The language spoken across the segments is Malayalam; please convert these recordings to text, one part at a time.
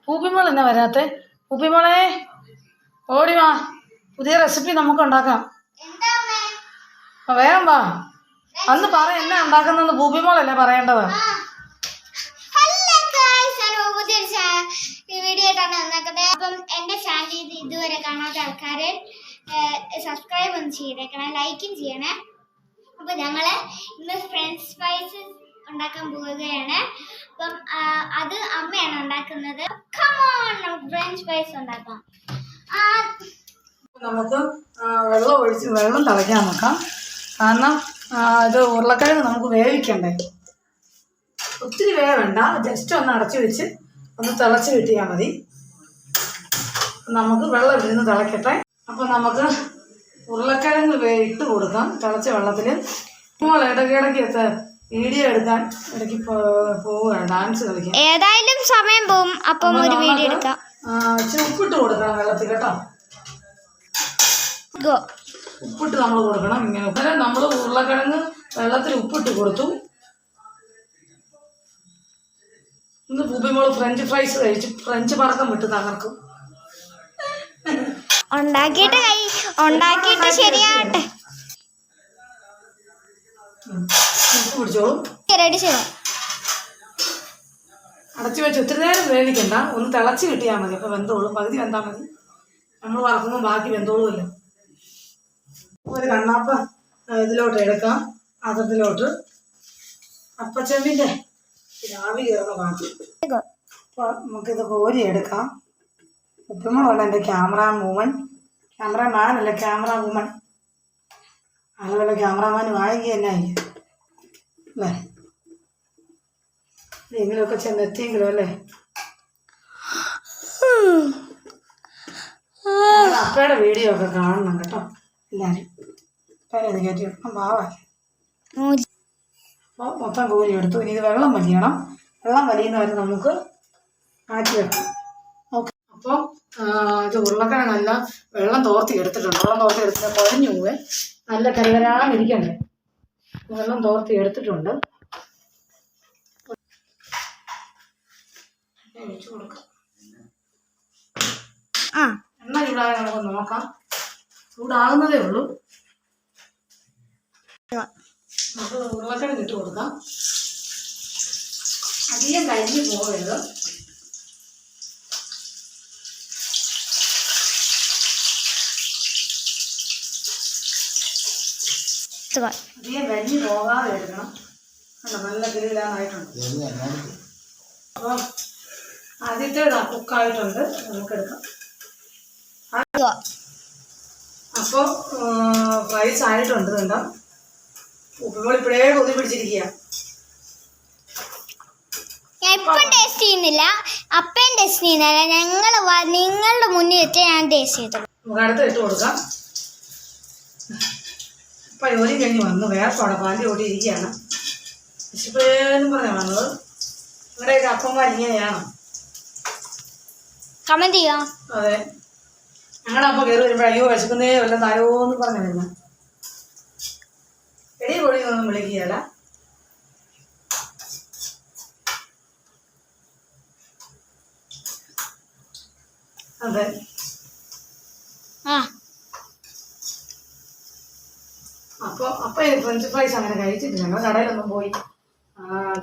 പൂപ്പിമോൾ എന്നാ വരാത്തെ? പൂപ്പിമോളെ ഓടി വാ, പുതിയ റെസിപ്പി നമുക്ക് ഉണ്ടാക്കാം. വേഗം വാ, അന്ന് പറ എന്നാ ഉണ്ടാക്കുന്നെന്ന്. പൂപ്പിമോളല്ലേ പറയേണ്ടത്. അപ്പം എന്റെ ചാനൽ ഇതുവരെ കാണാത്ത ആൾക്കാരെ സബ്സ്ക്രൈബ് ഒന്ന് ചെയ്തേക്കണം, ലൈക്കും ചെയ്യണേ. അപ്പൊ ഞങ്ങള് ഇന്ന് ഫ്രഞ്ച് ഫ്രൈസ് ഉണ്ടാക്കാൻ പോവുകയാണ്. അപ്പം അത് അമ്മയാണ് ഉണ്ടാക്കുന്നത്. നമുക്ക് ഫ്രഞ്ച് ഫ്രൈസ് ഉണ്ടാക്കാം. നമുക്ക് വെള്ളം തിളയ്ക്കാൻ നോക്കാം. കാരണം ഇത് ഉരുളക്കിഴങ്ങ് നമുക്ക് വേവിക്കണ്ടേ. ഒത്തിരി വേവണ്ട, ജസ്റ്റ് ഒന്ന് അടച്ചു വെച്ച് ഒന്ന് തിളച്ച് കിട്ടിയാൽ മതി. നമുക്ക് വെള്ളം ഇരുന്ന് തിളയ്ക്കട്ടെ. അപ്പോൾ നമുക്ക് ഉരുളക്കിഴങ്ങ് ഇട്ട് കൊടുക്കാം തിളച്ച വെള്ളത്തിൽ. ഇപ്പോൾ ഇടയ്ക്കിടയ്ക്ക് വീഡിയോ എടുക്കാൻ ഇടയ്ക്ക് പോവുകയാണ്, ഡാൻസ് കളിക്കാൻ. ഏതായാലും സമയം പോകും, അപ്പം ഒരു വീഡിയോ എടുക്കാം. ഉപ്പിട്ട് കൊടുക്കണം വെള്ളത്തിൽ കേട്ടോ. ഉപ്പിട്ട് നമ്മൾ കൊടുക്കണം. ഇങ്ങനെ നമ്മൾ ഉരുളക്കിഴങ്ങ് വെള്ളത്തിൽ ഉപ്പിട്ട് കൊടുത്തു. ഇന്ന് പൂപ്പിമോള് ഫ്രഞ്ച് ഫ്രൈസ് കഴിച്ച് ഫ്രഞ്ച് പറക്കം വിട്ട് തകർക്കും. ഉണ്ടാക്കിയിട്ട് ശരിയാട്ടെ. പിടിച്ചോളൂ, അടച്ചു വെച്ച് ഒത്തിരി നേരം വേവിക്കണ്ട, ഒന്ന് തിളച്ച് കിട്ടിയാൽ മതി. അപ്പൊ വെന്തോളും, പകുതി വെന്താൽ മതി. നമ്മൾ വറക്കുമ്പോൾ ബാക്കി വെന്തോളുമല്ലോ. ഒരു കണ്ണാപ്പ ഇതിലോട്ട് എടുക്കാം, പാത്രത്തിലോട്ട്. അപ്പച്ചെമ്പിന്റെ ആവി കയറുന്ന പാത്രം. അപ്പൊ നമുക്കിത് കോരി എടുക്കാം. ഉപ്പുമുളകല്ല എൻ്റെ ക്യാമറാമാനല്ല ക്യാമറ വുമൺ. അതുപോലെ ക്യാമറാമാൻ വാങ്ങി തന്നെ ആയി അല്ലേ. എങ്കിലുമൊക്കെ ചെന്നെത്തിയെങ്കിലും അല്ലേ. അപ്പയുടെ വീഡിയോ ഒക്കെ കാണണം കേട്ടോ എല്ലാവരും. അപ്പയുടെ ഇത് കയറ്റി വെക്കണം, പാവായി. അപ്പോൾ മൊത്തം കോരി എടുത്തു. ഇനി ഇത് വെള്ളം വലിയണം. വെള്ളം വലിയുന്നവരെ നമുക്ക് മാറ്റി വെക്കാം. ഓക്കെ. അപ്പോൾ ഇത് ഉരുളക്കിഴങ്ങല്ല വെള്ളം തോർത്തി എടുത്തിട്ടുണ്ട്. വെള്ളം തോർത്തി എടുത്തിട്ട് കുഴഞ്ഞു പോവേ, നല്ല കരുതരാന്നിരിക്കണ്ടേ. വെള്ളം തോർത്തി എടുത്തിട്ടുണ്ട്. ഒഴിച്ചു കൊടുക്കാം. എണ്ണ ചൂടാകാൻ നമുക്ക് നോക്കാം. ചൂടാകുന്നതേ ഉള്ളൂ. നമുക്ക് ഉരുളക്കിഴങ്ങ് ഇട്ട് കൊടുക്കാം. അധികം കരിഞ്ഞ് പോകരുത്. അധികം കരിഞ്ഞ് പോകാതെ എടുക്കണം. നല്ല ഗ്രില്ലാനായിട്ടുണ്ട്. അപ്പോൾ ആദ്യത്തെ കുക്കായിട്ടുണ്ട്, നമുക്കെടുക്കാം. അപ്പോൾ ഫ്രൈസ് ആയിട്ടുണ്ട്. കണ്ടോ, ഉപ്പുമ്പോൾ ഇപ്പോഴേ കൊതി പിടിച്ചിരിക്കുക. ഇപ്പം ടേസ്റ്റ് ചെയ്യുന്നില്ല, അപ്പയും ടേസ്റ്റ് ചെയ്യുന്നില്ല. നിങ്ങളുടെ മുന്നിൽ വെച്ച് ഞാൻ ടേസ്റ്റ് ചെയ്തു. നമുക്ക് അടുത്ത് ഇട്ട് കൊടുക്കാം. ഇപ്പം ജോലി കഴിഞ്ഞ് വന്ന് വേർപ്പോടെ പാല് ഓടി ഇരിക്കുകയാണ്. വിശപ്പേന്നും പറഞ്ഞാൽ വന്നത്. ഇവിടെയൊക്കെ അപ്പന്മാർ ഇങ്ങനെയാണ്. കമന്റ് ചെയ്യാം. അതെ, ഞങ്ങളുടെ അപ്പം കയറി വരുമ്പോൾ അയ്യോ വിശക്കുന്നേ വല്ലതും താരോന്ന് പറഞ്ഞു വരുന്ന എടി പൊടിയൊന്നും വിളിക്കുകയല്ല. അതെ, അപ്പം ഫ്രഞ്ച് ഫ്രൈസ് അങ്ങനെ കഴിച്ചിട്ടില്ല. ഞങ്ങൾ കടയിലൊന്നും പോയി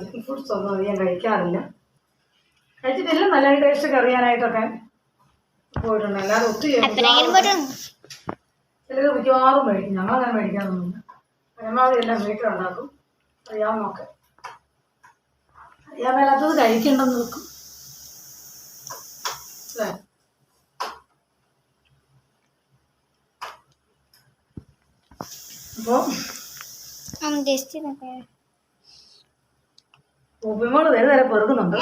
ജങ്ക് ഫുഡ്സ് ഒന്നും അധികം കഴിക്കാറില്ല. കഴിച്ചിട്ടില്ല. നല്ല ടേസ്റ്റ് ഒക്കെ അറിയാനായിട്ടൊക്കെ പോയിട്ടുണ്ട്. അല്ലാതെ ഒത്തിരി ചിലർ മിക്കവാറും മേടിക്കും. ഞങ്ങളങ്ങനെ മേടിക്കാറൊന്നുമില്ല. പരമാവധി എല്ലാം വീട്ടിലുണ്ടാക്കും. അറിയാവുന്നൊക്കെ. അറിയാൻ മേലാത്തത് കഴിക്കണ്ടെന്ന് വെക്കും അല്ലേ. അപ്പോൾ ഉപ്പുമോള് വേറെ നേരെ പെറുക്കുന്നുണ്ട്.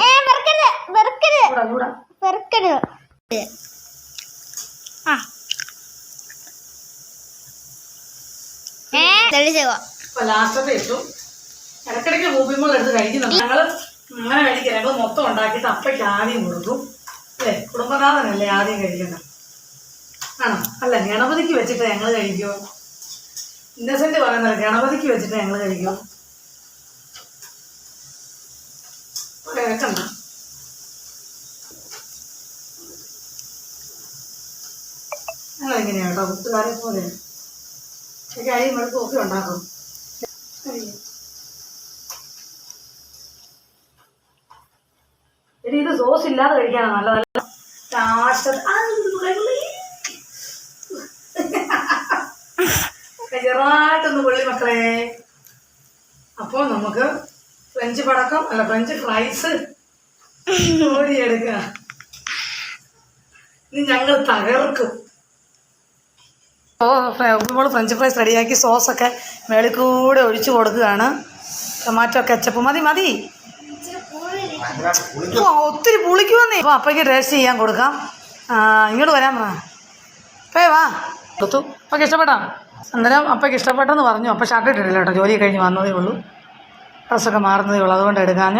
ലാസ്റ്റത്തെ ഇട്ടു. ഇടയ്ക്കിടയ്ക്ക് ഉപ്പുമോൾ എടുത്ത് കഴിക്കുന്നുണ്ട്. ഞങ്ങൾ അങ്ങനെ കഴിക്കില്ല. ഞങ്ങൾ മൊത്തം ഉണ്ടാക്കിയിട്ട് അപ്പയ്ക്ക് ആദ്യം കൊടുക്കും അല്ലേ. കുടുംബനാഥനല്ലേ ആദ്യം കഴിക്കുന്നത്. ആണോ? അല്ല, ഗണപതിക്ക് വെച്ചിട്ട് ഞങ്ങൾ കഴിക്കുമോ? ഇന്നസെന്റ് പറയുന്നത് ഗണപതിക്ക് വെച്ചിട്ട് ഞങ്ങൾ കഴിക്കുമോ? വെക്കണ്ട. ഞങ്ങളിങ്ങനെയാണ് കേട്ടോ, കൂട്ടുകാരെ പോലെ പക്ഷേ അരിയും വെളുപ്പും ഒക്കെ ഉണ്ടാക്കും. എടി ഇത് സോസ് ഇല്ലാതെ കഴിക്കാനാണ് നല്ലതല്ല. ചെറുതായിട്ടൊന്ന് പൊള്ളി മക്കളെ. അപ്പോൾ നമുക്ക് ഫ്രഞ്ച് പടക്കം അല്ല ഫ്രഞ്ച് ഫ്രൈസ് എടുക്കുക. ഇനി ഞങ്ങൾ തകർക്കും. നമ്മൾ ഫ്രഞ്ച് ഫ്രൈസ് റെഡിയാക്കി സോസൊക്കെ മേളിൽ കൂടെ ഒഴിച്ചു കൊടുക്കുകയാണ്. ടൊമാറ്റോ കെച്ചപ്പ് മതി മതി. ഒത്തിരി പുളിക്കുവന്നേ. അപ്പോൾ അപ്പയ്ക്ക് ടേസ്റ്റ് ചെയ്യാൻ കൊടുക്കാം. ഇങ്ങോട്ട് വരാൻ പറ. അപ്പേ വാ കൊടുത്തു. അപ്പൊക്കെ ഇഷ്ടപ്പെട്ടോ? അന്നേരം അപ്പയ്ക്ക് ഇഷ്ടപ്പെട്ടെന്ന് പറഞ്ഞു. അപ്പം ഷർട്ട് ഇട്ടിട്ടില്ല കേട്ടോ, ജോലി കഴിഞ്ഞ് വന്നതേ ഉള്ളൂ, ഡ്രസ്സൊക്കെ മാറുന്നതേ ഉള്ളൂ, അതുകൊണ്ട് എടുക്കാൻ.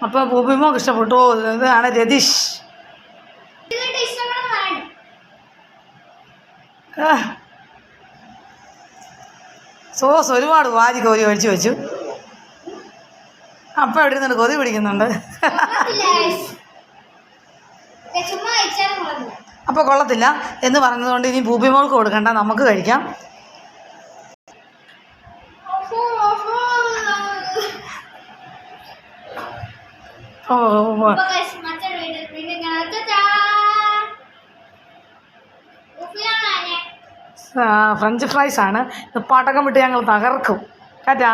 അപ്പോൾ പൂപ്പിമോക്ക് ഇഷ്ടപ്പെട്ടു. ഇതാണ് രതീഷ്. സോസ് ഒരുപാട് വാരി കോരി ഒഴിച്ച് വെച്ചു. അപ്പം എവിടെ നിന്നുണ്ട് കൊതി പിടിക്കുന്നുണ്ട്. അപ്പോൾ കൊള്ളത്തില്ല എന്ന് പറഞ്ഞതുകൊണ്ട് ഇനി പൂപ്പിമോൾക്ക് കൊടുക്കണ്ട, നമുക്ക് കഴിക്കാം. ഫ്രഞ്ച് ഫ്രൈസ് ആണ്. പടക്കം വിട്ട് ഞങ്ങൾ തകർക്കും. ടാറ്റാ.